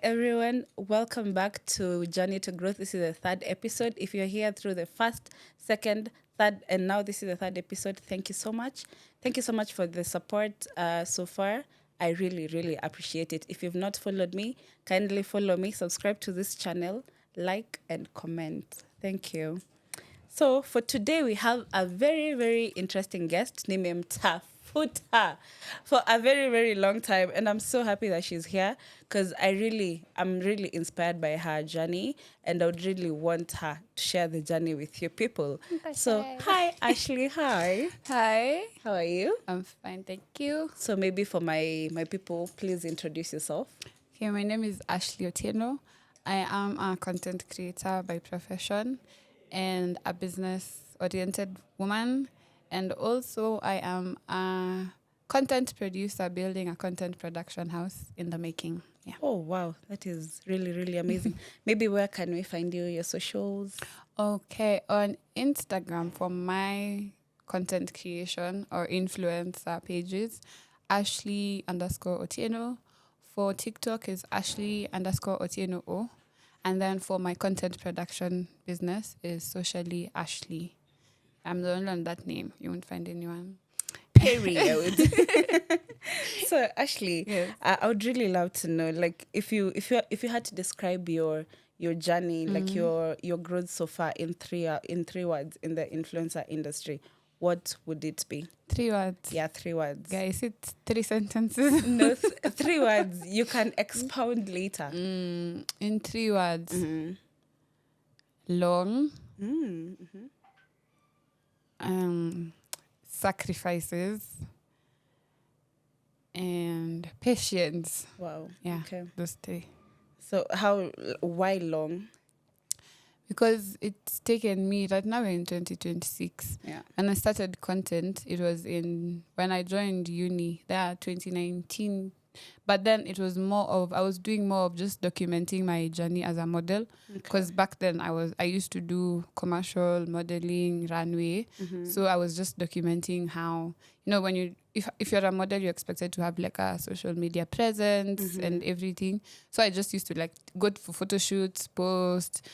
everyone. Welcome back to Journey to Growth. This is the third episode. If you're here through the first, second, third, and now this is the third episode, thank you so much. Thank you so much for the support so far. I really, really appreciate it. If you've not followed me, kindly follow me, subscribe to this channel, like, and comment. Thank you. So for today, we have a very, very interesting guest named Mtafuta for a very, very long time. And I'm so happy that she's here because I'm really inspired by her journey and I would really want her to share the journey with you people. So, hi, Ashley. Hi. Hi, How are you? I'm fine, thank you. So maybe for my people, please introduce yourself. Okay, my name is Ashley Otieno. I am a content creator by profession and a business-oriented woman. And also, I am a content producer building a content production house in the making. Yeah. Oh, wow. That is really, really amazing. Maybe where can we find you, your socials? Okay, on Instagram for my content creation or influencer pages, Ashley _ Otieno. For TikTok is Ashley _ Otieno O. And then for my content production business is Socially Ashley. I'm the only one that name. You won't find anyone. Period. So Ashley, Yes. I would really love to know, like, if you had to describe your journey, like your growth so far in three words in the influencer industry, what would it be? 3 words. Yeah, 3 words. Guys, it's 3 sentences. No, 3 words. You can expound later. In 3 words. Long. Sacrifices. And patience. Wow. Yeah, Okay. those 3. So why long? Because it's taken me, right now we're in 2026. Yeah. When I started content, it was when I joined uni, 2019. But then it was I was doing more of just documenting my journey as a model. Because back then I used to do commercial modeling, runway. So I was just documenting how, when if you're a model, you're expected to have like a social media presence and everything. So I just used to like go for photo shoots, post,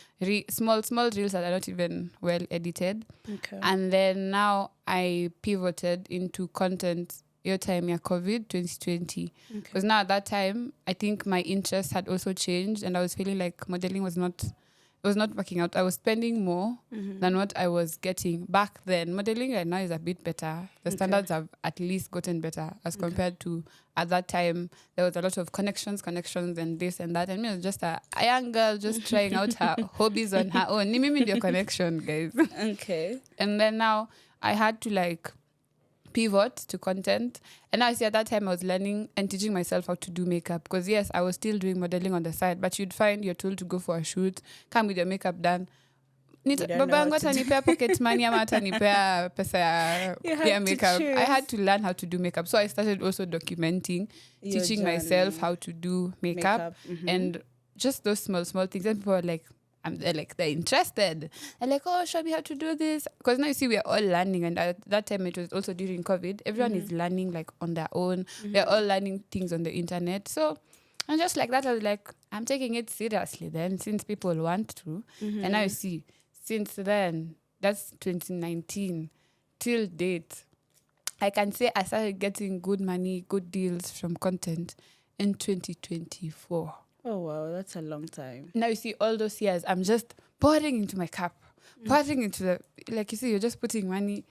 small reels that are not even well edited. Okay. And then now I pivoted into content your time, COVID 2020. Because now at that time, I think my interest had also changed and I was feeling like modeling was not working out. I was spending more than what I was getting back then. Modeling right now is a bit better. The standards have at least gotten better as compared to at that time. There was a lot of connections and this and that. And me was just a young girl just trying out her hobbies on her own. Ni mimi ndio connection, guys. Okay. And then now I had to like pivot to content. And I see at that time I was learning and teaching myself how to do makeup. Because yes, I was still doing modeling on the side, but you'd find your tool to go for a shoot, come with your makeup done. Baba yangu atanipea pocket money ama atanipea pesa ya makeup. I had to learn how to do makeup. So I started also documenting, teaching myself how to do makeup. And just those small things. And people were like, they're interested. They're like, oh, show me how to do this. Because now you see, we're all learning. And at that time, it was also during COVID. Everyone is learning like on their own. They're all learning things on the internet. So, and just like that, I was like, I'm taking it seriously then, since people want to. And now you see, since then, that's 2019, till date, I can say I started getting good money, good deals from content in 2024. Oh, wow. That's a long time. Now you see all those years, I'm just pouring into my cup, pouring into like you see, you're just putting money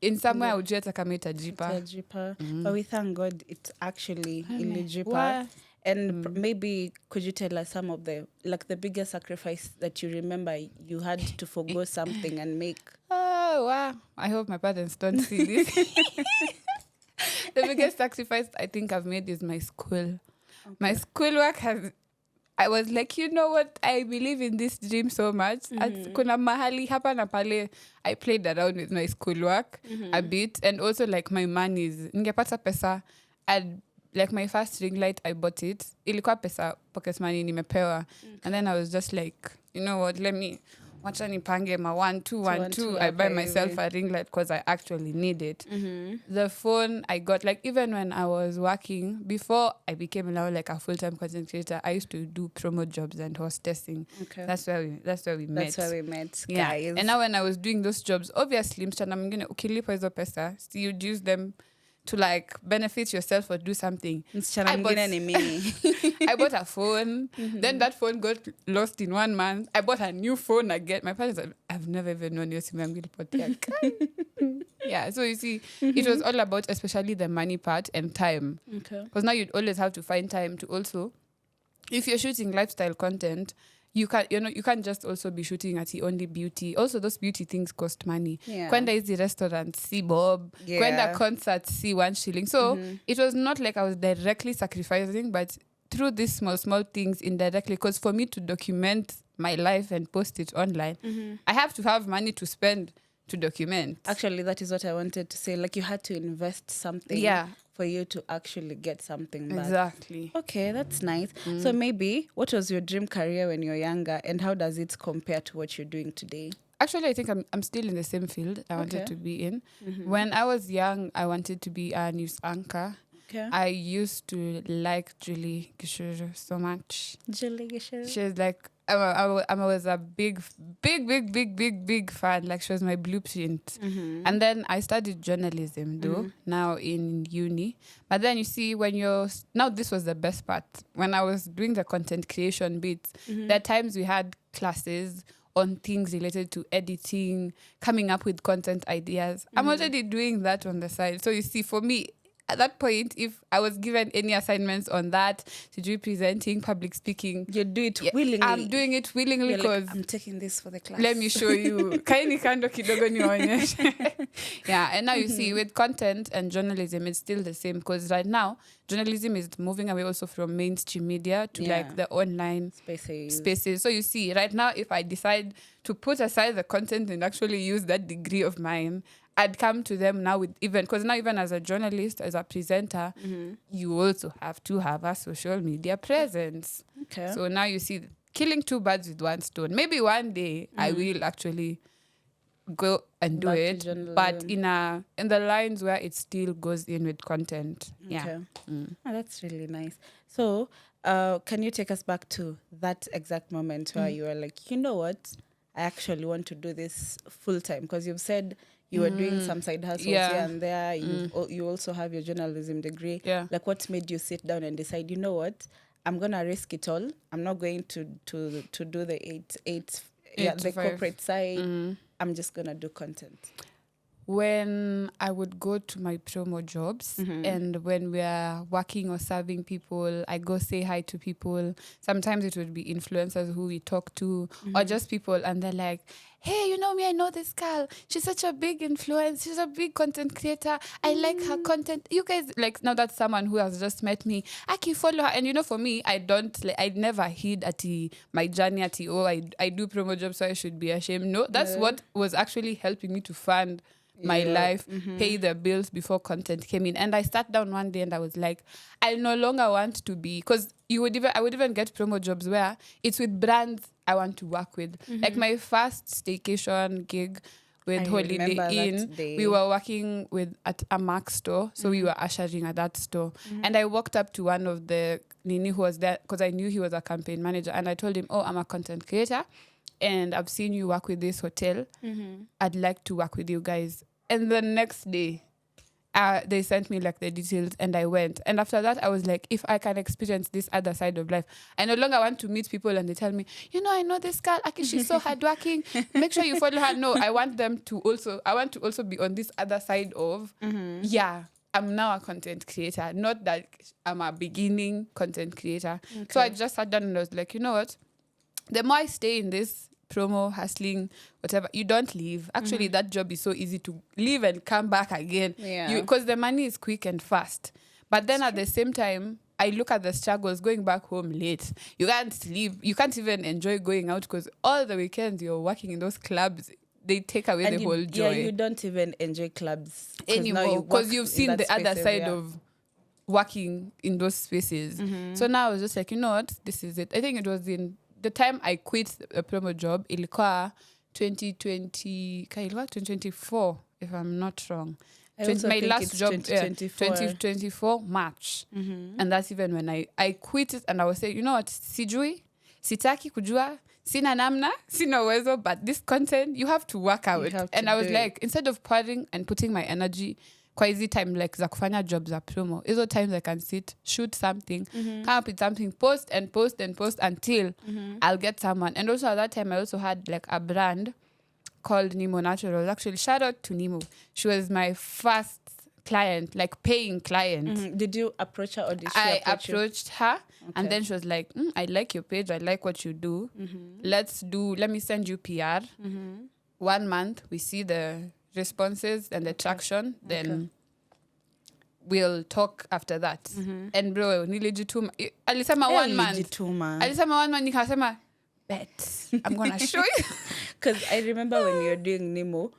in somewhere. I would just like a jipa. But we thank God it's actually in the jipa. And maybe could you tell us some of the biggest sacrifice that you remember you had to forgo something and make? Oh, wow. I hope my parents don't see this. The biggest sacrifice I think I've made is my school. Okay. My schoolwork I was like, you know what? I believe in this dream so much. Kuna mahali hapa na pale, I played around with my schoolwork a bit. And also like my monies. Ningepata pesa. Like my first ring light, I bought it. Ilikuwa pesa, pocket money nimepewa. And then I was just like, you know what? wacha nipange ma 1 2 1 1, 2. 2 I buy hapa myself hivi. a ring light because I actually need it. The phone I got, like, even when I was working before I became now like a full-time content creator, I used to do promo jobs and hostessing. Okay. That's where we met. That's where we met, Yeah. guys. And now when I was doing those jobs, obviously msichana mwingine ukilipa hizo pesa, so you'd use them to like benefit yourself or do something. Msichana I mwingine ni mimi. I bought a phone. Then that phone got lost in 1 month. I bought a new phone again. My parents, I've never even known your simu yangu ilipotea. Yeah, so you see, it was all about especially the money part and time. Okay. Because now you'd always have to find time to also, if you're shooting lifestyle content, you can't just also be shooting at the only beauty. Also, those beauty things cost money. Yeah. Kwenda hizi restaurant, see Bob. Yeah. Kwenda concert, see 1 shilling. So it was not like I was directly sacrificing, but through these small things indirectly. Because for me to document my life and post it online, I have to have money to spend to document. Actually, that is what I wanted to say. Like, you had to invest something for you to actually get something back. Exactly. Okay, that's nice. So maybe, what was your dream career when you were younger, and how does it compare to what you're doing today? Actually, I think I'm still in the same field I wanted to be in. When I was young, I wanted to be a news anchor. Okay. I used to like Julie Gishuru so much. Julie Gishuru. She's like, I was a big fan. Like, she was my blueprint. And then I studied journalism, though, now in uni. But then you see, now this was the best part. When I was doing the content creation bits, there are times we had classes on things related to editing, coming up with content ideas. I'm already doing that on the side. So you see, for me, at that point, if I was given any assignments on that, to do presenting, public speaking, You do it willingly. I'm doing it willingly You're because like, I'm taking this for the class. let me show you. Kaini kando kidogo nionyeshe. Yeah, and now you see, with content and journalism, it's still the same, because right now, journalism is moving away also from mainstream media to like the online spaces. So you see, right now, if I decide to put aside the content and actually use that degree of mine, I'd come to them now with because now even as a journalist, as a presenter, you also have to have a social media presence. Okay. So now you see, killing 2 birds with 1 stone. Maybe one day I will actually go and do it, but in the lines where it still goes in with content. Okay. Oh, that's really nice. So, can you take us back to that exact moment where you were like, you know what, I actually want to do this full time? Because you've said you were doing some side hustles here and there. You also have your journalism degree. Yeah. Like, what made you sit down and decide, you know what, I'm gonna risk it all. I'm not going to do the the corporate side. I'm just gonna do content. When I would go to my promo jobs and when we are working or serving people, I go say hi to people. Sometimes it would be influencers who we talk to or just people, and they're like, hey, you know me, I know this girl. She's such a big influence. She's a big content creator. I like her content. You guys, like, now that's someone who has just met me. I can follow her. And for me, I never hid at my journey at I do promo jobs, so I should be ashamed. No, that's what was actually helping me to fund my life, pay the bills before content came in. And I sat down one day and I was like, I no longer want to be, because I would even get promo jobs where it's with brands I want to work with. Like my first staycation gig with Holiday Inn, we were working at a Mac store, so we were ushering at that store. And I walked up to one of the Nini who was there, because I knew he was a campaign manager, and I told him, oh, I'm a content creator and I've seen you work with this hotel. I'd like to work with you guys. And the next day, they sent me like the details and I went. And after that, I was like, if I can experience this other side of life, I no longer want to meet people and they tell me, I know this girl, Aki, she's so hardworking. Make sure you follow her. No, I want to also be on this other side of, I'm now a content creator. Not that I'm a beginning content creator. Okay. So I just sat down and I was like, you know what? The more I stay in this promo, hustling, whatever, you don't leave. Actually, that job is so easy to leave and come back again. Because the money is quick and fast. But then at the same time, I look at the struggles going back home late. You can't sleep. You can't even enjoy going out because all the weekends you're working in those clubs. They take away the whole joy. Yeah, you don't even enjoy clubs anymore because you've seen the other side of working in those spaces. So now I was just like, you know what? This is it. I think it was in the time I quit a promo job, ilikuwa 2020, 2024, if I'm not wrong. I also My think last it's job, 2024. 2024 March. And that's even when I quit it and I was saying, you know what, sijui, sitaki kujua, sina namna, sina uwezo, but this content, you have to work out. And I was like, instead of pouring and putting my energy kwa hizi time like za kufanya job za promo, hizo times I can sit, shoot something, come up with something, post until I'll get someone. And also at that time, I also had like a brand called Nemo Naturals. Actually, shout out to Nemo. She was my first client, like paying client. Did you approach her or did she I approach approached her and then she was like, I like your page. I like what you do. Let me send you PR. 1 month, we see the responses and the traction. Then we'll talk after that. And bro, nilijituma. Alisema 1 month. Alisema 1 month, nikasema, bet I'm gonna show you. Because I remember when you were doing Nemo,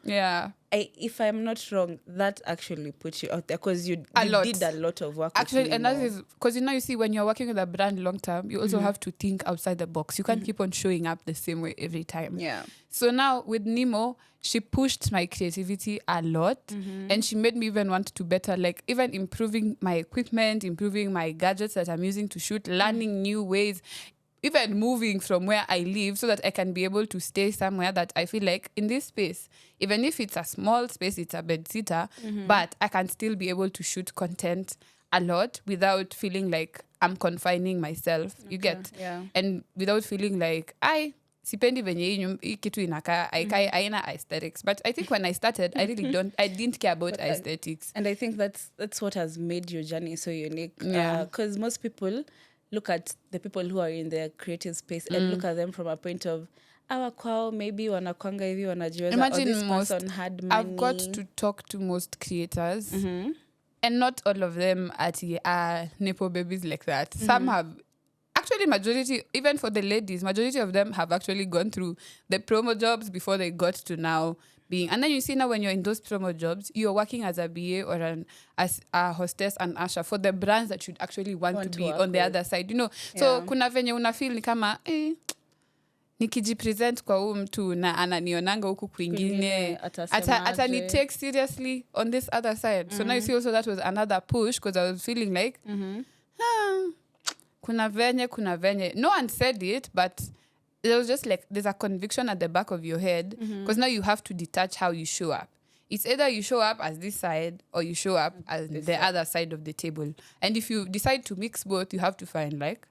if I'm not wrong, that actually put you out there because you did a lot of work actually. And that is because you see, when you're working with a brand long term, you also have to think outside the box. You can't keep on showing up the same way every time. So now with Nemo, she pushed my creativity a lot, and she made me even want to better, like even improving my equipment, improving my gadgets that I'm using to shoot, learning new ways, even moving from where I live so that I can be able to stay somewhere that I feel like in this space, even if it's a small space, it's a bedsitter, but I can still be able to shoot content a lot without feeling like I'm confining myself. You get? And without feeling like, sipendi venye hii kitu inakaa, aina aesthetics. But I think when I started, I didn't care about aesthetics. And I think that's what has made your journey so unique. Because most people look at the people who are in the creative space and look at them from a point of kwao maybe wanakwanga hivi wanajiweza. Imagine this person had money. I've got to talk to most creators and not all of them are nepo babies like that. Some have actually, majority, even for the ladies, majority of them have actually gone through the promo jobs before they got to now being. And then you see now when you're in those promo jobs, you're working as a BA or as a hostess and usher for the brands that you'd actually want to be on the other side, you know. So kuna venye unafeel ni kama nikijipresent kwa huyu mtu na ananionanga huku kwingine atani take seriously on this other side. So now you see also that was another push because I was feeling like kuna venye. No one said it, but it was just like there's a conviction at the back of your head because now you have to detach how you show up. It's either you show up as this side or you show up as the other side of the table. And if you decide to mix both, you have to find like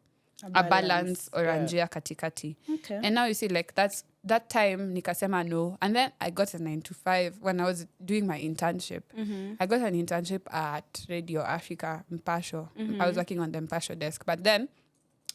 a balance or a njia katikati. And now you see like that time nikasema no. And then I got a 9 to 5 when I was doing my internship. I got an internship at Radio Africa, Mpasho. I was working on the Mpasho desk. But then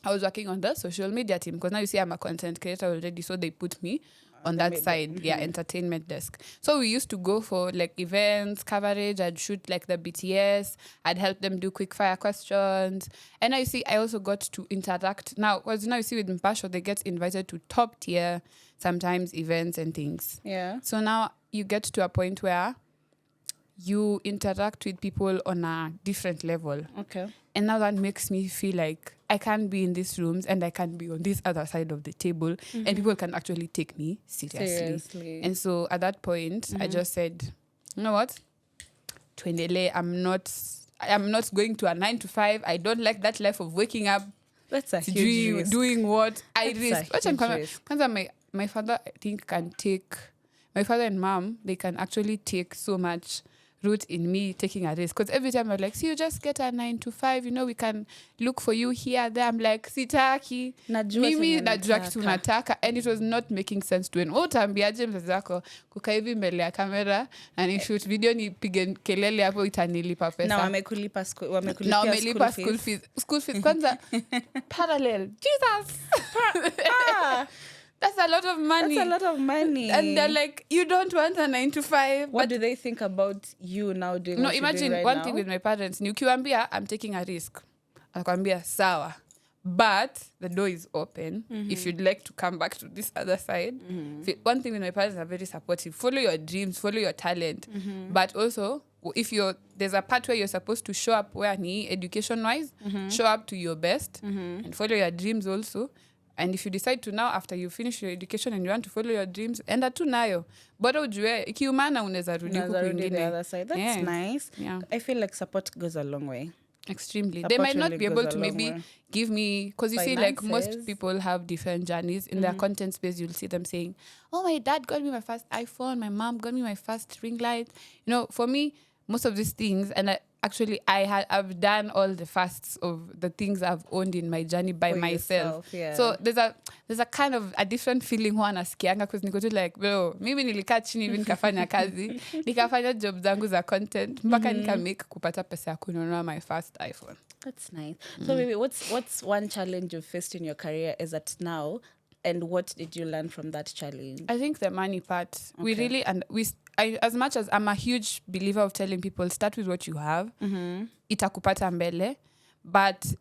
I was working on the social media team because now you see I'm a content creator already. So they put me on that side, entertainment desk. So we used to go for like events, coverage. I'd shoot like the BTS. I'd help them do quick fire questions. And now you see I also got to interact. Now, because now you see with Mpasho, they get invited to top tier, sometimes events and things. So now you get to a point where you interact with people on a different level. And now that makes me feel like I can be in these rooms and I can be on this other side of the table and people can actually take me seriously. And so at that point, I just said, you know what? Tuendele, I'm not going to a 9 to 5. I don't like that life of waking up. That's a huge risk. Doing what I risk. My father, I think, can take... My father and mom, they can actually take so much root in me taking a risk. Because every time I'm like, see, you just get a 9 to 5, you know, we can look for you here, there. I'm like, sitaki. Mimi najua kitu nataka. And it was not making sense to him. Utaambiaje mzazi wako kukaa hivi mbele ya kamera na ni shoot video nipige kelele hapo itanilipa pesa. Na wamekulipa school fees. School fees kwanza parallel. Jesus. That's a lot of money. And they're like, you don't want a 9 to 5. What do they think about you now doing what imagine you're doing right one now? thing with my parents. Ni ukiwaambia, I'm taking a risk. Nakwambia, sawa. But the door is open. If you'd like to come back to this other side. One thing with my parents are very supportive. Follow your dreams, follow your talent. But also, if there's a part where you're supposed to show up where ni education-wise, show up to your best and follow your dreams also. And if you decide to now, after you finish your education and you want to follow your dreams, enda tu nayo. Bora ujue, ikiumana unaweza rudi huku the kwingine. other side. That's nice. Yeah. I feel like support goes a long way. Extremely. Support They might not really be goes able a to long maybe way. give me, because you see, like most Finances. people have different journeys. In their content space, you'll see them saying, oh, my dad got me my first iPhone, my mom got me my first ring light. You know, for me, most of these things, and I've done all the firsts of the things I've owned in my journey by For myself. yourself, yeah. So there's a kind of a different feeling huwa nasikianga, because niko tu like, bro, mimi nilikaa chini hivi nikafanya kazi, nikafanya job zangu za content, mpaka nikamake kupata pesa ya kununua my first iPhone. That's nice. So maybe what's one challenge you've faced in your career as at now, and what did you learn from that challenge? I think the money part. We really, and as much as I'm a huge believer of telling people, start with what you have, itakupata mbele, but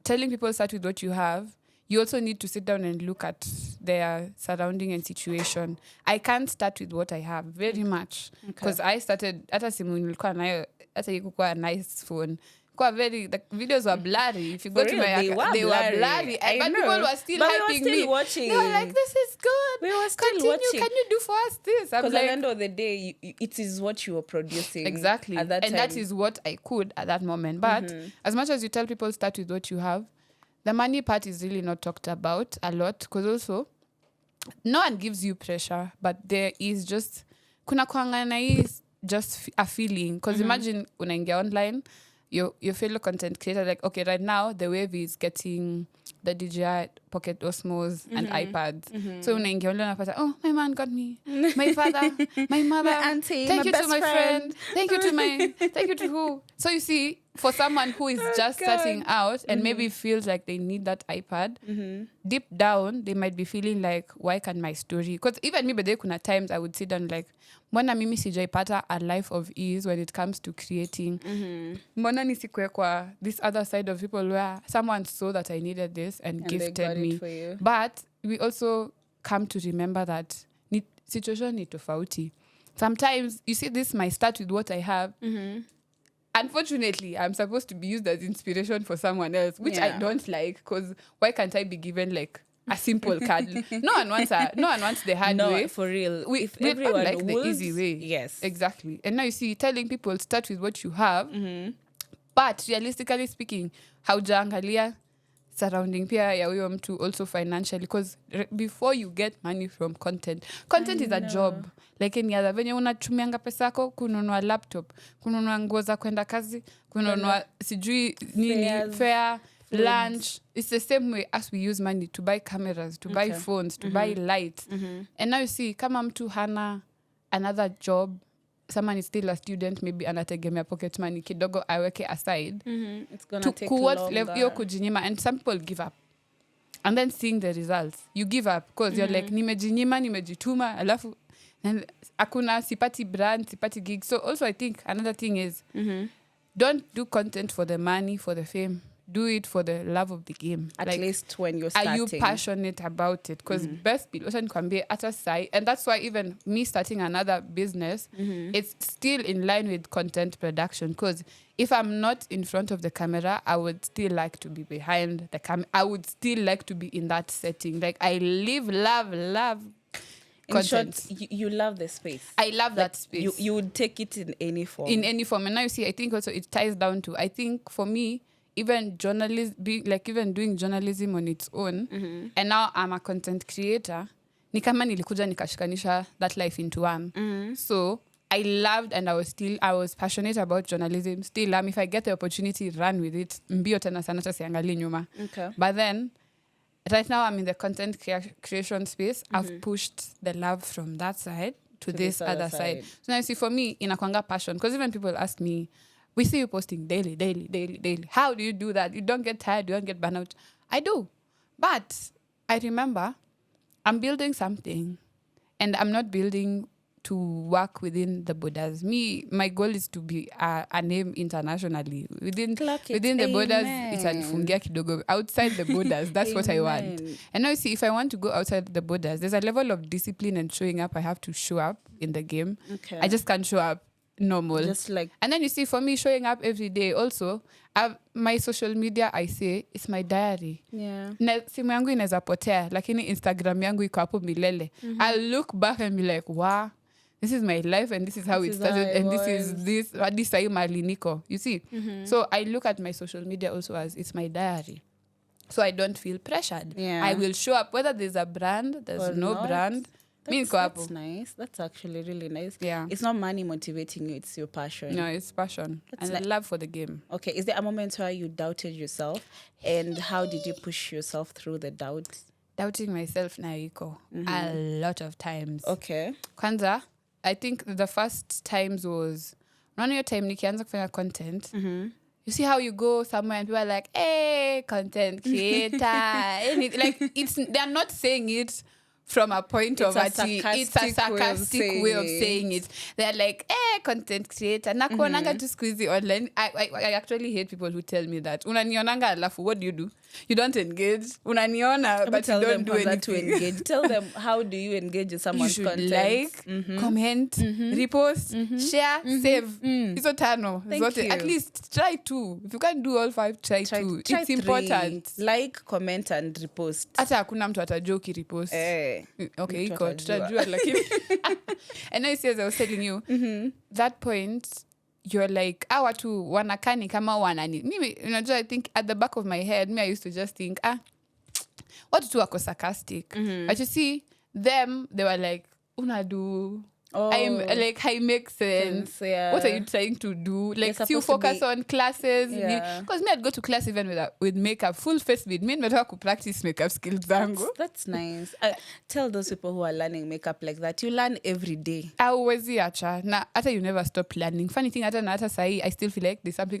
telling people start with what you have, you also need to sit down and look at their surrounding and situation. I can't start with what I have very much, because I started, hata simu nilikuwa nayo, hata ikuwa a nice phone. The videos were blurry. If you go to my account, they were blurry. But people were still hyping me. Watching. They were like, this is good. We were still watching. Can you do for us this? Because at the end of the day, it is what you were producing. Exactly. At that time. That is what I could at that moment. But as much as you tell people start with what you have, the money part is really not talked about a lot, because also no one gives you pressure, but there is just kuna kuangana is just a feeling. Because imagine unaingia online, your fellow content creator, like, okay, right now the wave is getting the DJI Pocket Osmos and iPads. So unaingia online unapata, oh, my man got me, my father, my mother, my auntie, thank my you best to my friend, thank you to who. So you see, for someone who is just starting out and maybe feels like they need that iPad, deep down they might be feeling like, why can't my story? Because even me, but there kuna times I would sit down like, mbona mimi sijaipata a life of ease when it comes to creating? Mbona nisikue kwa this other side of people where someone saw that I needed this and gifted me. For you. But we also come to remember that situation ni tofauti. Sometimes you see, this might start with what I have. Unfortunately, I'm supposed to be used as inspiration for someone else, which I don't like, because why can't I be given like a simple card? No one wants the hard way. For real. If everyone like the easy way. Yes. Exactly. And now you see, telling people start with what you have, but realistically speaking, haujaangalia surrounding pia ya huyo mtu also financially, because before you get money from content is a job like any other. Venye unatumianga pesa yako kununua laptop, kununua nguo za kwenda kazi, kununua sijui nini, fare, lunch. It's the same way as we use money to buy cameras, to buy phones, to buy lights. And now you see, kama mtu hana another job, someone is still a student, maybe anategemea pocket money kidogo aweke aside, it's gonna take longer. Yo kujinyima, and some people give up. And then seeing the results, you give up because you're like, nimejinyima, nimejituma, alafu akuna sipati brand, sipati gig. So also I think another thing is, don't do content for the money, for the fame. Do it for the love of the game. At least when you're starting. Are you passionate about it? Because best bill, and that's why even me starting another business, it's still in line with content production. Because if I'm not in front of the camera, I would still like to be behind the camera. I would still like to be in that setting. Like I love in content. short, you love the space. I love that space. You would take it in any form. In any form. And now you see, I think also it ties down to, I think for me, even even doing journalism on its own, and now I'm a content creator, ni kama nilikuja nikashikanisha that life into one. So I loved, and I was passionate about journalism. Still, if I get the opportunity, run with it. Mbio tena sana siangali nyuma. Okay. But then, right now I'm in the content creation space. I've pushed the love from that side to this other side. So now you see, for me, inakwanga passion. Because even people ask me, we see you posting daily. How do you do that? You don't get tired, you don't get burnout. I do. But I remember I'm building something, and I'm not building to work within the borders. My goal is to be a name internationally. Within the borders, itanifungia kidogo. Outside the borders, that's what I want. And now you see, if I want to go outside the borders, there's a level of discipline and showing up. I have to show up in the game. Okay. I just can't show up normal. Just like, And then you see, for me, showing up every day also, my social media, I say, it's my diary. yeah. Simu yangu inaweza potea, lakini Instagram yangu iko hapo milele. I'll look back and be like, wow, this is my life and this is how it started and this is this sahi mahali niko. You see? So I look at my social media also as it's my diary. So I don't feel pressured. Yeah. I will show up whether there's a brand, there's Or no not. brand. That's nice. That's actually really nice. Yeah. It's not money motivating you, it's your passion. No, it's passion and love for the game. Okay. Is there a moment where you doubted yourself? And how did you push yourself through the doubts? Doubting myself na iko a lot of times. Okay. Kwanza, I think the first times was around your time nikianza kufanya content. You see how you go somewhere and people are like, hey, content creator. They're not saying it from a point of It's a sarcastic way of saying it. They're like, hey, content creator. Na kuonanga tu siku hizi online. I actually hate people who tell me that. Unanionanga alafu, what do? You don't engage. Unaniona, but you don't do anything. To engage. Tell them, how do you engage with someone's content? Like, comment, repost, share, save. Hizo tano. Thank you. At least try 2. If you can't do all 5, try 2. Try It's 3. important. Like, comment, and repost. Hata hakuna mtu atajua ukirepost. Okay, iko tutajua lakini. And I see, as I was telling you, that point you're like, watu wanakani kama wanani. Mimi, unajua, I think at the back of my head, I used to just think, watu tu wako sarcastic. But you see, them, they were like, unadu. I'm like, I make sense. Yeah. What are you trying to do? Like, you focus on classes. Because I'd go to class even with makeup, full face with me, and to practice makeup skills. That's nice. Tell those people who are learning makeup like that, you learn every day. Always acha. Na hata you never stop learning. Funny thing, hata sahi, I still feel like there's something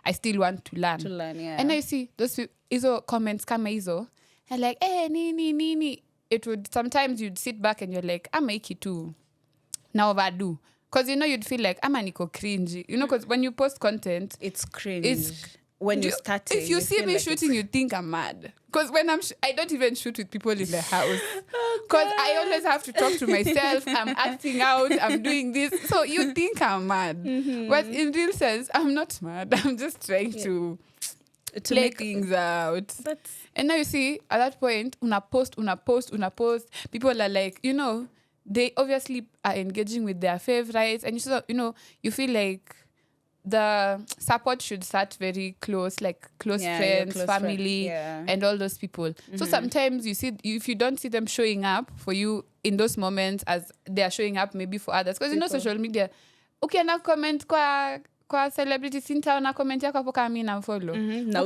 I still want to learn. Yeah. And I see those izo comments kama izo, and like, nini. It would, sometimes you'd sit back and you're like, I'm making too. Now overdo. Because, you'd feel like, I'm niko cringy. Because when you post content, it's cringe. When you start it. If you see me shooting, you think I'm mad. Because when I don't even shoot with people in the house. Because I always have to talk to myself. I'm acting out. I'm doing this. So you think I'm mad. But in real sense, I'm not mad. I'm just trying to play things out. And now you see, at that point, una post. People are like, they obviously are engaging with their favorites, and you feel like the support should start very close, like close friends, family, and all those people. So sometimes you see, if you don't see them showing up for you in those moments as they are showing up maybe for others, because social media, ukienda comment kwa celebrity sintaona comment yako hapo kama mimi na follow. Na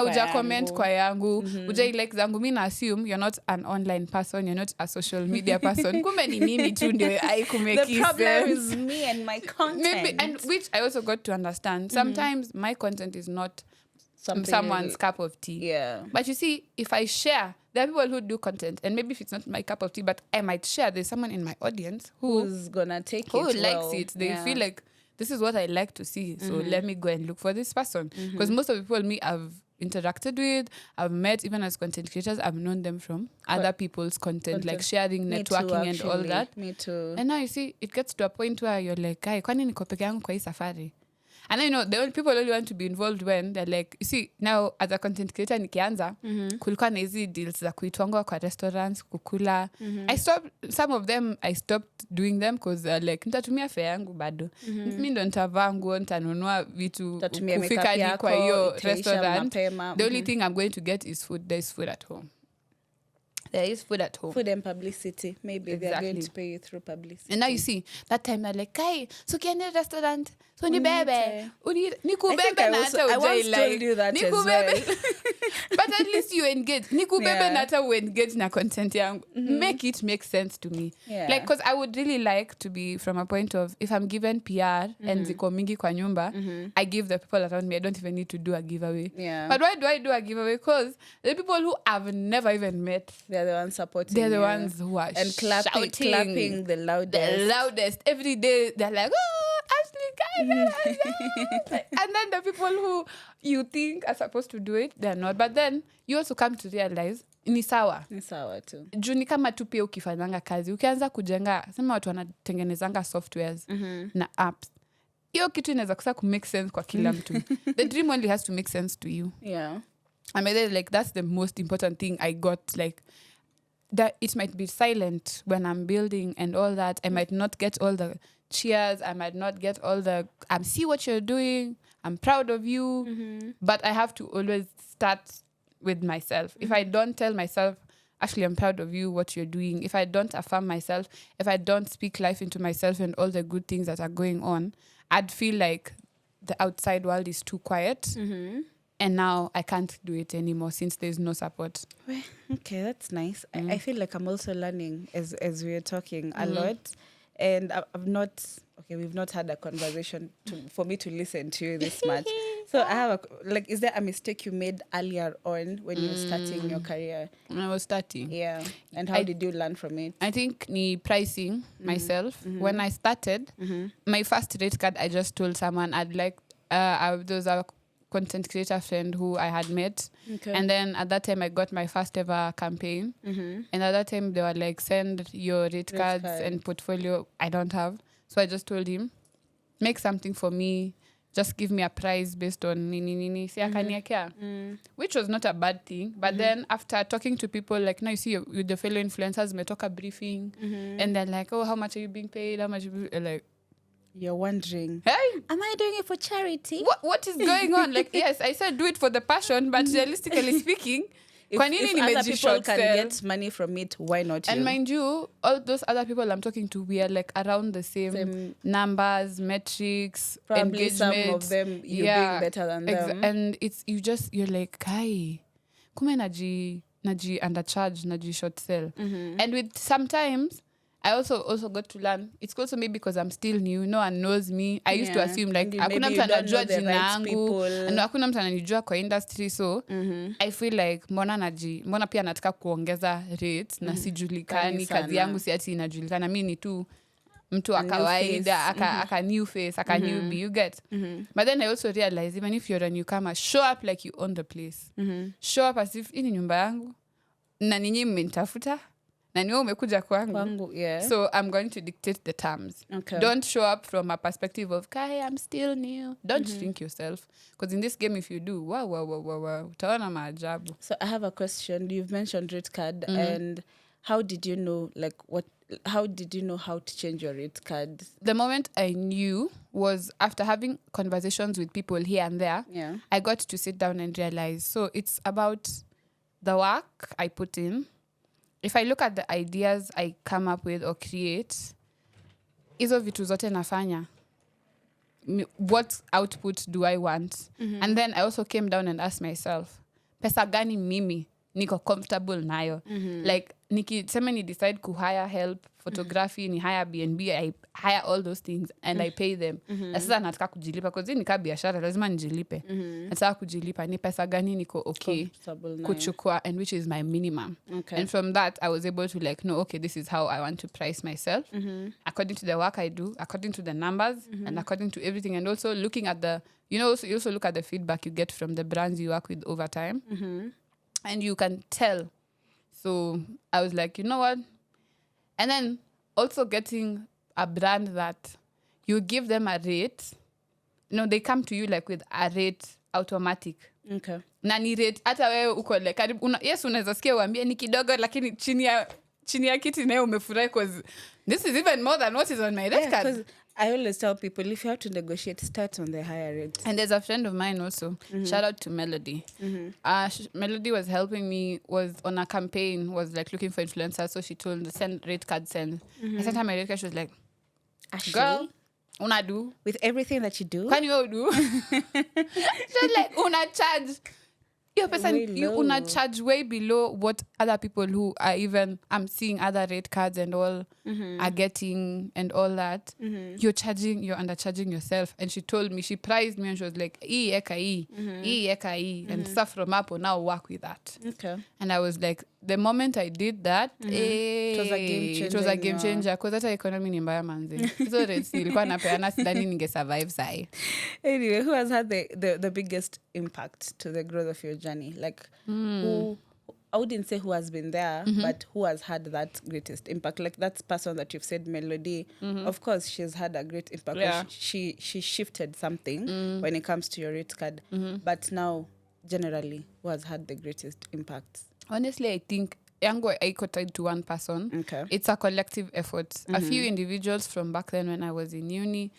uja comment kwa yangu. Uja like zangu, mimi na assume you're not an online person, you're not a social media person. Kumbe ni mimi tu ndio haikumeki sense. The problem is me and my content. Maybe, and which I also got to understand. Sometimes my content is not someone's cup of tea. Yeah. But you see, if I share, there are people who do content, and maybe if it's not my cup of tea, but I might share, there's someone in my audience who's gonna take who likes it. They feel like, this is what I like to see. So let me go and look for this person. Because most of the people I've interacted with, I've met, even as content creators, I've known them from other people's content, like sharing, networking, and all that. Me too. And now you see, it gets to a point where you're like, kwani niko peke yangu kwa hii safari? And I know the only people only want to be involved when they're like, you see, now as a content creator nikianza, kulikuwa na hizi deals za kuitwangwa kwa restaurants, kukula. Some of them I stopped doing them because like, nitatumia fare yangu bado. Mimi ndo nitavaa nguo, nitanunua vitu kufika hadi kwa hiyo restaurant. The only thing I'm going to get is food. There is food at home. There is food at home. Food and publicity. Maybe they're going to pay you through publicity. And now you see, that time they're like, Kai, so kiende restaurant, so ni bebe. Nikubebe na hata I once told you that as well. But at least you engage. Nikubebe na hata engage na content yangu. Make it make sense to me. Yeah. Like, because I would really like to be from a point of, if I'm given PR and ziko mingi kwa nyumba, I give the people around me. I don't even need to do a giveaway. Yeah. But why do I do a giveaway? Because the people who I've never even met, they're the ones supporting. They're the ones who are and clapping the loudest. The loudest. Every day they're like, oh, Ashley, guys. And then the people who you think are supposed to do it, they're not. But then you also come to realize ni sawa. Ni sawa tu. Juu ni kama tu pia ukifanyanga kazi, ukianza kujenga, sema watu wanatengenezanga softwares na apps, hiyo kitu inaweza kusa ku make sense kwa kila mtu. The dream only has to make sense to you. Yeah. I mean, like, that's the most important thing I got. Like, that it might be silent when I'm building and all that. I might not get all the cheers. I might not get all the, see what you're doing. I'm proud of you. But I have to always start with myself. If I don't tell myself, actually, I'm proud of you, what you're doing. If I don't affirm myself, if I don't speak life into myself and all the good things that are going on, I'd feel like the outside world is too quiet. And now I can't do it anymore since there's no support. Okay, that's nice. I feel like I'm also learning as we're talking a lot. And I've not, we've not had a conversation for me to listen to you this much. So I have is there a mistake you made earlier on when you were starting your career? When I was starting. Yeah. And how did you learn from it? I think pricing myself. When I started, my first rate card, I just told someone I'd like, there was a content creator friend who I had met. Okay. And then at that time, I got my first ever campaign. And at that time, they were like, send your rate cards and portfolio. I don't have. So I just told him, make something for me. Just give me a price based on nini. Which was not a bad thing. But then after talking to people, like now you see with the fellow influencers, we talk a briefing. And they're like, oh, how much are you being paid? How much? Like, you're wondering, hey, am I doing it for charity? What is going on? Like, yes, I said do it for the passion, but realistically speaking, if other people can get money from it, why not you? And mind you, all those other people I'm talking to, we are like around the same numbers, metrics, probably engagement. Some of them you're doing better than them. And it's you're like, kai, kume naji undercharge, naji short sell. And with sometimes I also got to learn. It's also maybe because I'm still new. No one knows me. I used to assume like hakuna mtu anajua jina yangu, na hakuna mtu ananijua kwa industry, so I feel like mbona pia nataka kuongeza rates na sijulikani, kazi yangu si ati inajulikana, mimi ni tu mtu wa kawaida, aka new face, aka newbie, you get. But then I also realize even if you're a newcomer, show up like you own the place. Show up as if hii ni nyumba yangu na ninyi mmenitafuta na niwe umekuja kwangu. Yeah. So I'm going to dictate the terms. Okay. Don't show up from a perspective of, Kai, I'm still new. Don't shrink yourself. Because in this game, if you do, wow, utaona maajabu. So I have a question. You've mentioned rate card, and how did you know, how did you know how to change your rate card? The moment I knew was after having conversations with people here and there. Yeah. I got to sit down and realize. So it's about the work I put in. If I look at the ideas I come up with or create, hizo vitu zote nafanya. What output do I want? And then I also came down and asked myself, pesa gani mimi niko comfortable nayo? Like, nikisema ni decide kuhire help, photography, ni hire B&B, I hire all those things and I pay them. Na sasa nataka kujilipa, because hii ni kama biashara, lazima nijilipe. Nataka kujilipa, ni pesa gani niko okay kuchukua, and which is my minimum. Okay. And from that, I was able to like, no, okay, this is how I want to price myself. According to the work I do, according to the numbers, and according to everything. And also looking at you also look at the feedback you get from the brands you work with over time. And you can tell. So I was like, you know what? And then also getting a brand that you give them a rate. No, they come to you like with a rate automatic. Okay. Na ni rate hata wewe uko like yes, unaweza sikia uambie ni kidogo, lakini chini ya kiti nayo umefurahi, because this is even more than what is on my rate card. I always tell people, if you have to negotiate, start on the higher rate. And there's a friend of mine also. Shout out to Melody. Melody was helping me, was on a campaign, was like looking for influencers. So she told me, send rate card, send. I sent her my rate card. She was like, Ashley, girl, una do? With everything that you do? Can you do? She's like, una charge. Your person, you una charge way below what other people who are even, I'm seeing other rate cards and all are getting and all that. You're undercharging yourself. And she told me, she priced me and she was like, and stuff from Apple, now work with that. Okay. And I was like, the moment I did that, It was a game changer. Because that economy ni mbaya manzi. So rates ilikuwa napeana, sidhani ninge survive sai. Anyway, who has had the biggest impact to the growth of your journey? Like, who I wouldn't say who has been there, but who has had that greatest impact. Like that person that you've said, Melody, of course, she's had a great impact. Yeah. She shifted something when it comes to your rate card. But now, generally, who has had the greatest impact? Honestly, I think yangu haiko tied to one person. Okay. It's a collective effort. A few individuals from back then when I was in uni,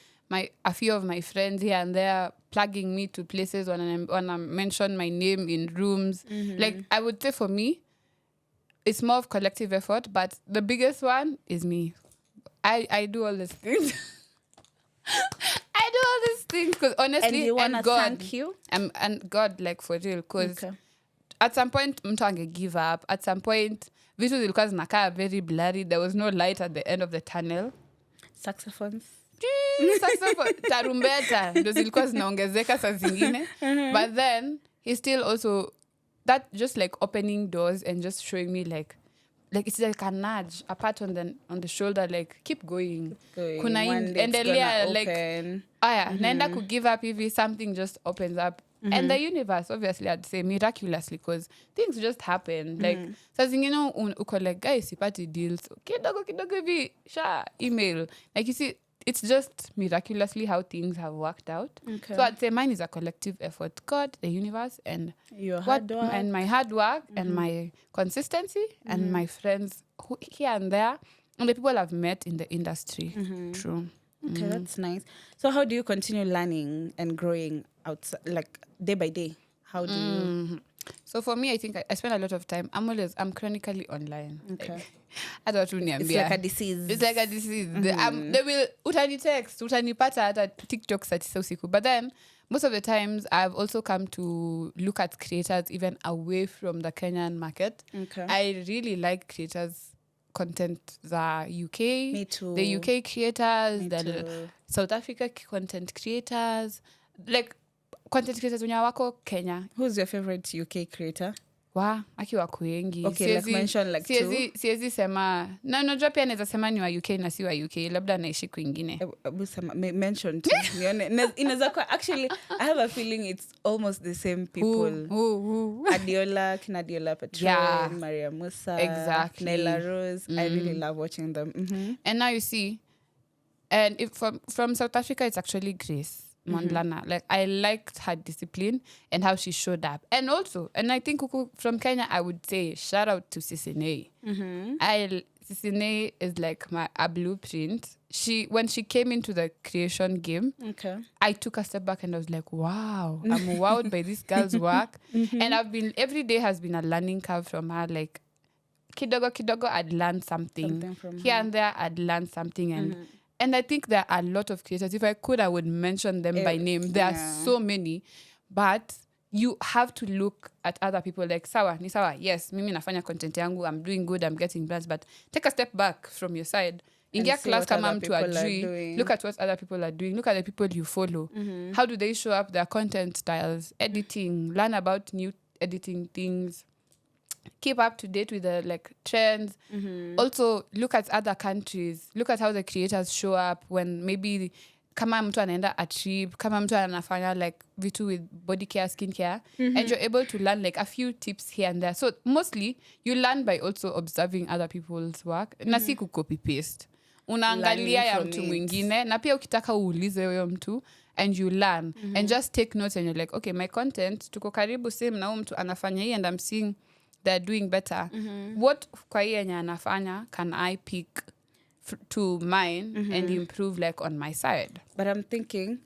a few of my friends here and there plugging me to places when I mention my name in rooms. Like, I would say for me, it's more of collective effort, but the biggest one is me. I do all these things. I do all these things because honestly, And you want to God, thank you? and God, like for real, because Okay. at some point mtu ange give up. At some point vitu zilikuwa zinakaa very blurry. There was no light at the end of the tunnel. Saxophones. Tarumbeta ndo zilikuwa zinaongezeka saa zingine. But then he still also that just like opening doors and just showing me like it's like a nudge, a pat on the shoulder, like keep going. Kuna endelea like naenda ku give up hivi, something just opens up. And the universe, obviously, I'd say miraculously, because things just happen. Like, saa zingine uko like, guys, sipati deals. Kidogo hivi, email. Like, you see, it's just miraculously how things have worked out. Okay. So I'd say mine is a collective effort. God, the universe, and your hard work. And my hard work and my consistency and my friends here and there and the people I've met in the industry. True. Okay, that's nice. So how do you continue learning and growing outside, like day by day? How do you? So for me, I think I spend a lot of time. I'm chronically online. Okay. Like, It's like a disease. It's like a disease. They will utani text, utanipata hata TikTok saa 9 usiku. But then most of the times I've also come to look at creators even away from the Kenyan market. Okay. I really like creators content, the UK, Me too. the UK creators, Me the too. South Africa content creators, like content creators wenye wako Kenya. Who's your favorite UK creator? Aki wako wengi. Okay, like mention like two. Siezi sema. Na najua pia naweza sema ni wa UK na si wa UK. Labda naishi kwingine. Mention two. Inaweza kuwa, actually, I have a feeling it's almost the same people. Who? Adiola, Kinadiola Patron, Maria Musa, Exactly. Nella Rose. I really love watching them. And now you see, and if from South Africa, it's actually Grace Mondlana. Like, I liked her discipline and how she showed up. And also, and I think from Kenya, I would say shout out to Sisine. Sisine is like a blueprint. When she came into the creation game, Okay. I took a step back and I was like, wow, I'm wowed by this girl's work. And every day has been a learning curve from her. Like, kidogo, I'd learned something from here and there, I'd learned something. And I think there are a lot of creators. If I could, I would mention them by name. There are so many. But you have to look at other people like, ni sawa. Yes, mimi nafanya content yangu. I'm doing good. I'm getting brands. But take a step back from your side. Ingia class kama mtu ajui. Look at what other people are doing. Look at the people you follow. How do they show up their content styles? Editing. Learn about new editing things. Keep up to date with the trends. Also look at other countries. Look at how the creators show up when maybe kama mtu anaenda a trip, kama mtu anafanya vitu with body care, skin care, and you're able to learn a few tips here and there. So mostly you learn by also observing other people's work. Na si copy paste. Unaangalia ya mtu mwingine na pia ukitaka uulize huyo mtu and you learn and just take notes and you're like, okay, my content tuko karibu same na huyo mtu anafanya hii and I'm seeing they're doing better. What kwa hii yenye anafanya can I pick to mine and improve on my side? But I'm thinking,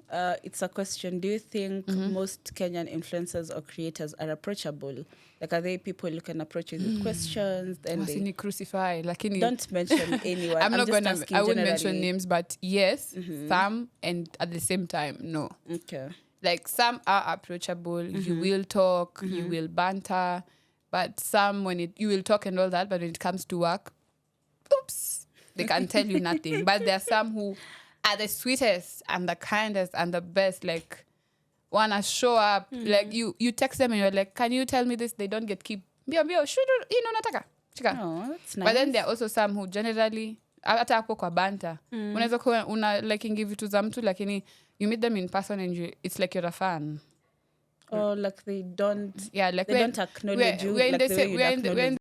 it's a question. Do you think most Kenyan influencers or creators are approachable? Like, are they people you can approach with questions? And they crucify. Don't mention anyone. I'm not gonna. I wouldn't mention names, but yes, some, and at the same time, no. Okay. Some are approachable. You will talk. You will banter. But some, you will talk and all that, but when it comes to work, oops, they can tell you nothing. But there are some who are the sweetest and the kindest and the best, wanna show up. You text them and you're like, can you tell me this? They don't get keep. Mbio, nataka. Chika. Oh, that's nice. But then there are also some who generally, hata hapo kwa banta. Unaweza kuwa una liking vitu za mtu, lakini you meet them in person and it's like you're a fan. Or like they Yeah, like don't acknowledge you like the way you'd we're in the, we're in acknowledge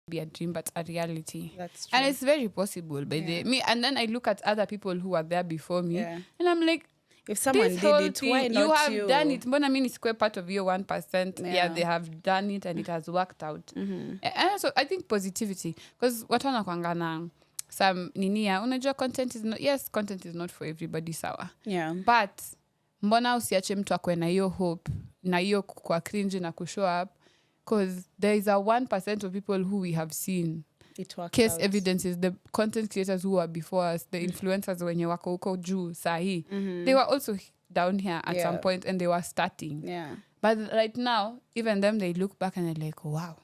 be a dream but a reality. That's true. And it's very possible by me. And then I look at other people who were there before me, and I'm like, if someone this did whole it, thing, why not you have done it. But I mean, it's quite part of your 1%. Yeah, they have done it and it has worked out. And also, I think positivity, because what wanakwanga na some ninia, unajua content is not, yes, content is not for everybody, sawa. Yeah. But mbona usiache mtu akwe na hiyo hope, na hiyo kwa cringe na kushow up, because there is a 1% of people who we have seen. Case out. Evidences, the content creators who were before us, the influencers wenye wako huko juu sahi, they were also down here at some point and they were starting. Yeah. But right now, even them, they look back and they're like, wow,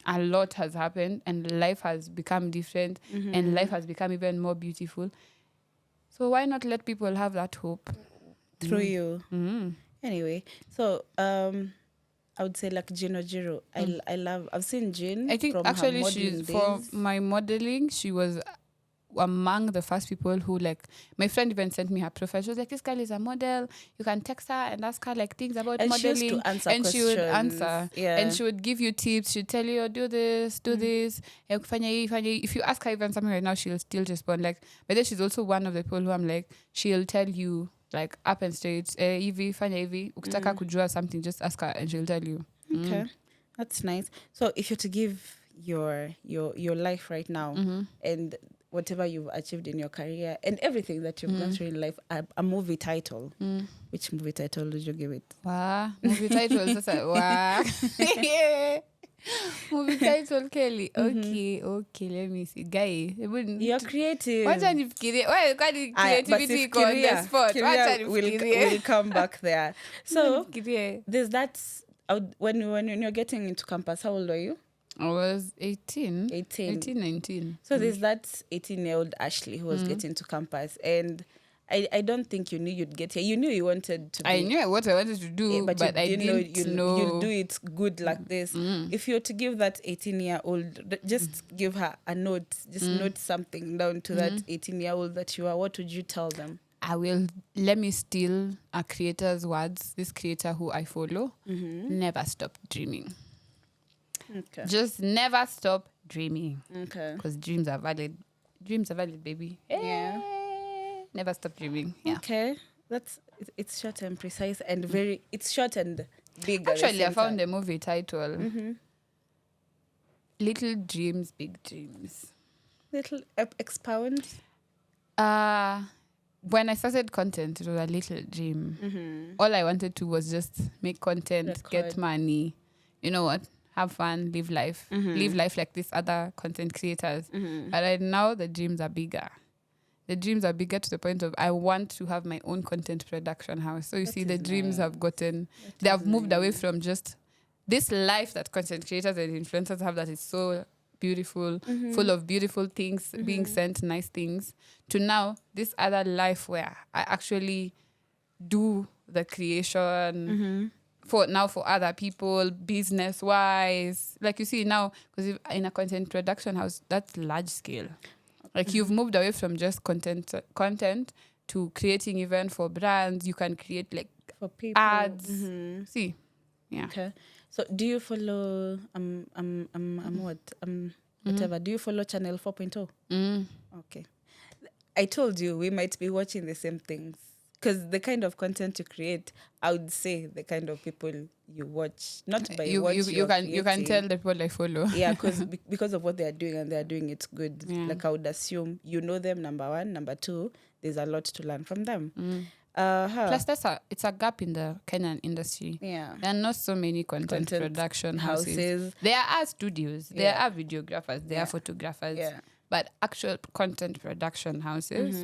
a lot has happened and life has become different and life has become even more beautiful. So why not let people have that hope? Through you. Anyway, so I would say like Gino Jiro. I've seen Jean. I think from actually her she's, days. for my modeling, she was among the first people who, like, my friend even sent me her profile. She was like, this girl is a model. You can text her and ask her like things about and modeling. She used to answer and questions. She would answer. Yeah. And she would give you tips. She'd tell you, do this, do this. If you ask her even something right now, she'll still respond. Like, but then she's also one of the people who I'm like, she'll tell you like up and straight, hivi, fanya hivi. Ukitaka kujua something, just ask her and she'll tell you. Okay. That's nice. So if you're to give your life right now and whatever you've achieved in your career and everything that you've gone through in life, a movie title, which movie title would you give it? Wow. Movie title. Wow. Movie title, Kelly. Okay, let me see. Guy, you're creative. Wacha nifikirie. Wewe kwani creativity iko on the spot. Wacha nifikirie. We'll come back there. So there's that. When you're getting into campus, how old are you? I was 18, 19. So there's that 18-year-old Ashley who was getting to campus, and I don't think you knew you'd get here. You knew you wanted to be. I knew what I wanted to do, but I didn't know you'll do it good like this. If you're to give that 18-year-old, just give her a note, just note something down to that 18-year-old that you are, what would you tell them? Let me steal a creator's words. This creator who I follow, never stop dreaming. Okay. Just never stop dreaming. Okay. Because dreams are valid. Dreams are valid, baby. Yeah. Never stop dreaming. Yeah. Okay. It's short and precise and very, it's short and big. Actually, I found the movie title. Little Dreams, Big Dreams. Little expound. When I started content, it was a little dream. All I wanted to was just make content, get money. You know what? Have fun, live life. Live life like these other content creators. But right now, the dreams are bigger. The dreams are bigger to the point of I want to have my own content production house. So you see, the dreams have gotten, they have moved away from just this life that content creators and influencers have that is so beautiful, full of beautiful things, being sent nice things, to now this other life where I actually do the creation for other people, business wise. Like you see now, because in a content production house, that's large scale. Like you've moved away from just content to creating even for brands. You can create like for people. Ads. See, yeah. Okay. So do you follow whatever? Do you follow Channel 4.0? Okay. I told you we might be watching the same things because the kind of content you create, I would say the kind of people you watch, not by what you can tell the people I follow. Yeah, because of what they are doing and they are doing it good. Yeah. Like I would assume you know them. Number one, number two, there's a lot to learn from them. Plus, it's a gap in the Kenyan industry. Yeah, there are not so many content production houses. There are studios, there are videographers, there are photographers, but actual content production houses,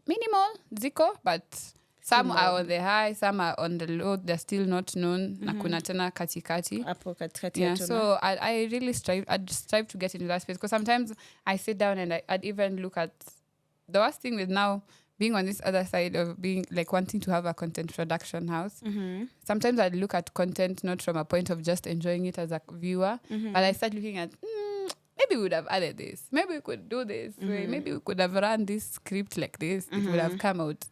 minimal, ziko, but some are on the high, some are on the low. They're still not known. Na kuna tena katikati. Yeah, so I really strive to get into that space because sometimes I sit down and I'd even look at the worst thing with now being on this other side of being like wanting to have a content production house. Sometimes I'd look at content not from a point of just enjoying it as a viewer, but I start looking at maybe we would have added this, maybe we could do this, maybe we could have run this script like this, it would have come out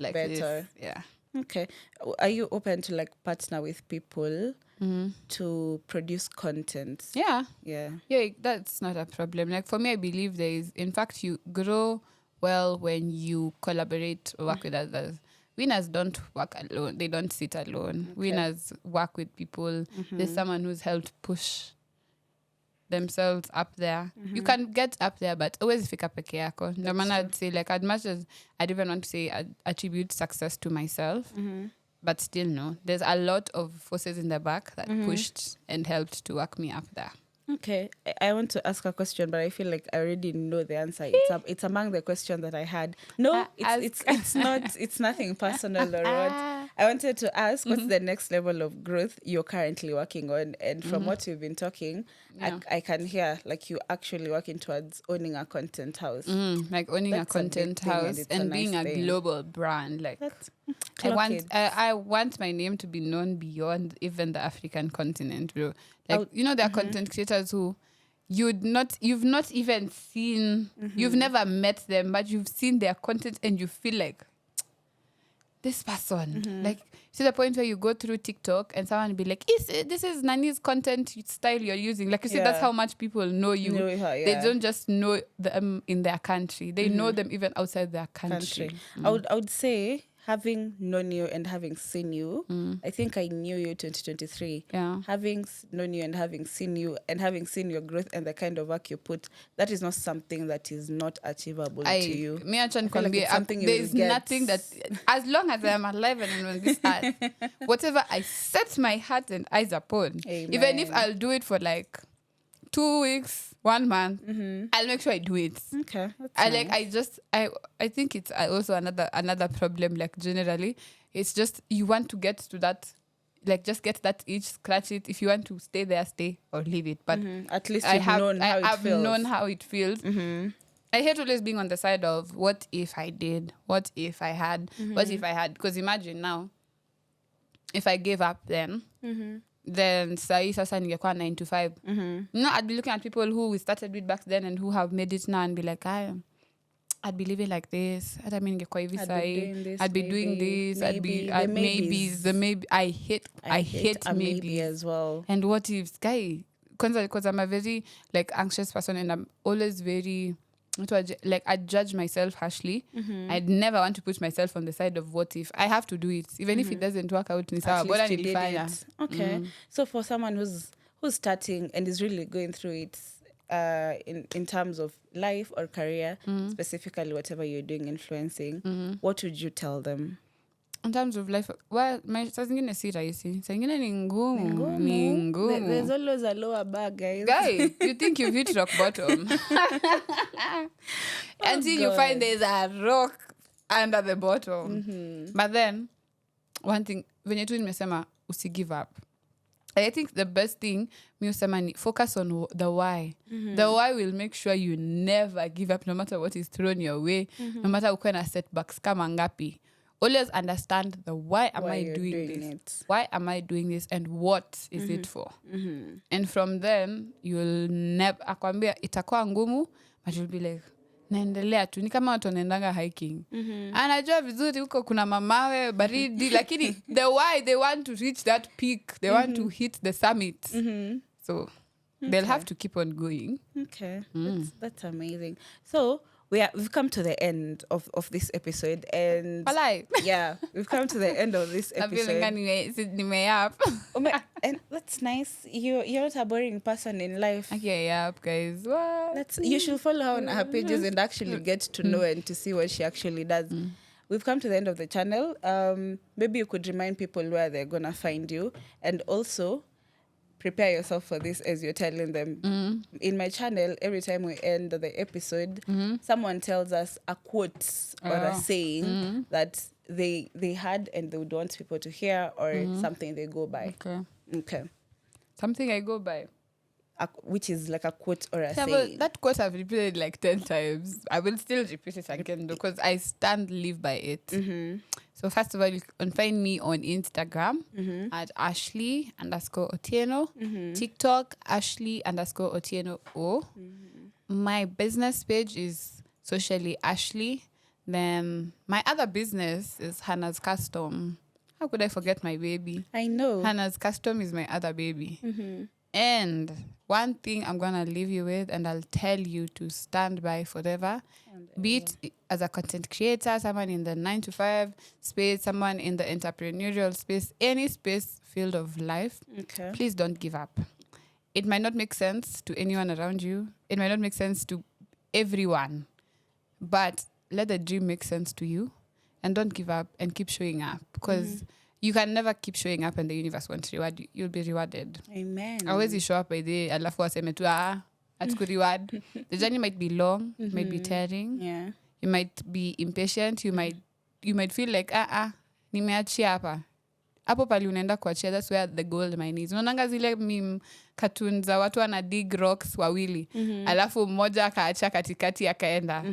like better. this. Yeah. Okay. Are you open to like partner with people to produce content? Yeah. Yeah. Yeah, that's not a problem. Like for me, I believe there is, in fact, you grow well when you collaborate or work with others. Winners don't work alone. They don't sit alone. Okay. Winners work with people. There's someone who's helped push themselves up there. You can get up there, but always fika peke yako. No matter, I'd say, like, as much as I'd even want to say I attribute success to myself, but still no. There's a lot of forces in the back that pushed and helped to work me up there. Okay, I want to ask a question, but I feel like I already know the answer. It's among the questions that I had. No, it's not. It's nothing personal or what. I wanted to ask, what's the next level of growth you're currently working on? And from what you've been talking, Yeah. I can hear like you actually working towards owning a content house. Like owning That's a a big content thing and house it's a and being nice a thing. global brand. Like That's I want my name to be known beyond even the African continent, bro. Like there are content creators who you've not even seen, you've never met them, but you've seen their content and you feel like this person. Like, to the point where you go through TikTok and someone be like, this is Nani's content style you're using. Like, you see, that's Yeah. how much people know you. Know her, They yeah. don't just know them in their country. They know them even outside their country. I would say having known you and having seen you, I think I knew you 2023. Yeah. Having known you and having seen you and having seen your growth and the kind of work you put, that is not something that is not achievable to you. Me and Chan I feel like it's something you there's will get. nothing that, as long as I am alive and on this earth, whatever I set my heart and eyes upon, even if Amen. I'll do it for like 2 weeks, 1 month, I'll make sure I do it. Okay. That's I nice. I think it's also another problem, like generally. It's just you want to get to that, like just get that itch, scratch it. If you want to stay there, stay or leave it. But At least I you've have known how it I've feels. known how it feels. I hate always being on the side of what if I did, what if I had, what if I had. Because imagine now, if I gave up then sahi sasa ningekuwa 9 to 5. I'd be looking at people who we started with back then and who have made it now and be like, I'd be living like this. Hata mimi ningekuwa hivi sahi. I'd be doing this. I'd be the maybes. The maybe. I hate a maybe maybes as well. And what if guy? Because I'm a very like anxious person and I'm always very like I judge myself harshly. I'd never want to put myself on the side of what if. I have to do it, even if it doesn't work out. Ni sawa, At bora least you did nilifanya. it. Okay. So for someone who's starting and is really going through it in terms of life or career, specifically whatever you're doing influencing, what would you tell them? In terms of life, well, saa zingine si rahisi. Saa zingine ni ngumu. There's always a lower bar, guys. Guy, you think you've hit rock bottom. Until you find there's a rock under the bottom. But then, one thing, venye tu nimesema, usi give up. I think the best thing, mi usema ni focus on the why. The why will make sure you never give up, no matter what is thrown your way, no matter ukwe na setbacks kama ngapi. Always understand the why am I doing this? It. Why am I doing this? And what is it for? And from then, you'll never, akwambia, itakuwa ngumu, but you'll be like, naendelea tu. Ni kama watu wanaendanga hiking. Anajua vizuri huko kuna mamawe, baridi, lakini the why they want to reach that peak, they want to hit the summit. So, they'll have to keep on going. Okay, that's amazing. So, we've come to the end of this episode, and yeah, we've come to the end of this episode. And that's nice. You're not a boring person in life. Okay, yeah, guys. What? You should follow her on her pages and actually get to know and to see what she actually does. We've come to the end of the channel. Maybe you could remind people where they're gonna find you, and also prepare yourself for this as you're telling them. In my channel, every time we end the episode, someone tells us a quote or a saying that they had and they would want people to hear, or something they go by. Okay. Something I go by. Which is like a quote or a Well, saying. that quote I've repeated like 10 times. I will still repeat it again because I live by it. So first of all, you can find me on Instagram at Ashley_Otieno. TikTok, Ashley_Otieno O. My business page is socially Ashley. Then my other business is Hannah's Custom. How could I forget my baby? I know. Hannah's Custom is my other baby. Mm-hmm. And one thing I'm going to leave you with, and I'll tell you to stand by forever, be it as a content creator, someone in the 9 to 5 space, someone in the entrepreneurial space, any space, field of life, Okay. please don't give up. It might not make sense to anyone around you. It might not make sense to everyone. But let the dream make sense to you, and don't give up and keep showing up, because you can never keep showing up and the universe won't reward you. You'll be rewarded. Amen. Always show up by the alafu waseme tu atuku reward. The journey might be long, might be tiring. Yeah. You might be impatient. You might feel like nimeachia hapa. Hapo pali unaenda kuachia, that's where the gold mine is. Unaonanga zile meme cartoons za watu wana dig rocks wawili. Alafu mmoja akaacha katikati akaenda.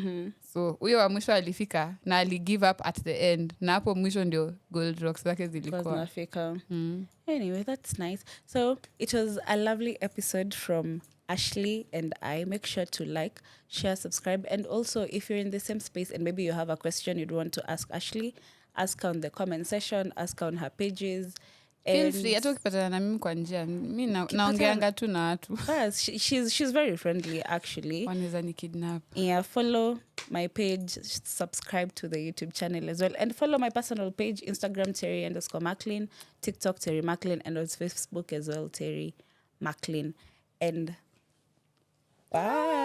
So huyo wa mwisho alifika na ali give up at the end. Na hapo mwisho ndio gold rocks zake zilikuwa. Anyway, that's nice. So it was a lovely episode from Ashley and I. Make sure to like, share, subscribe. And also, if you're in the same space and maybe you have a question you'd want to ask Ashley, ask her on the comment section, ask her on her pages. Feel free. Hata ukipatana na mimi kwa njia. Mimi naongeanga tu na watu. Yes, she's very friendly, actually. Wanaweza ni kidnap. Yeah, follow my page, subscribe to the YouTube channel as well. And follow my personal page, Instagram, Terry_Maclean, TikTok, Terry Maclean, and on Facebook as well, Terry Maclean. And bye.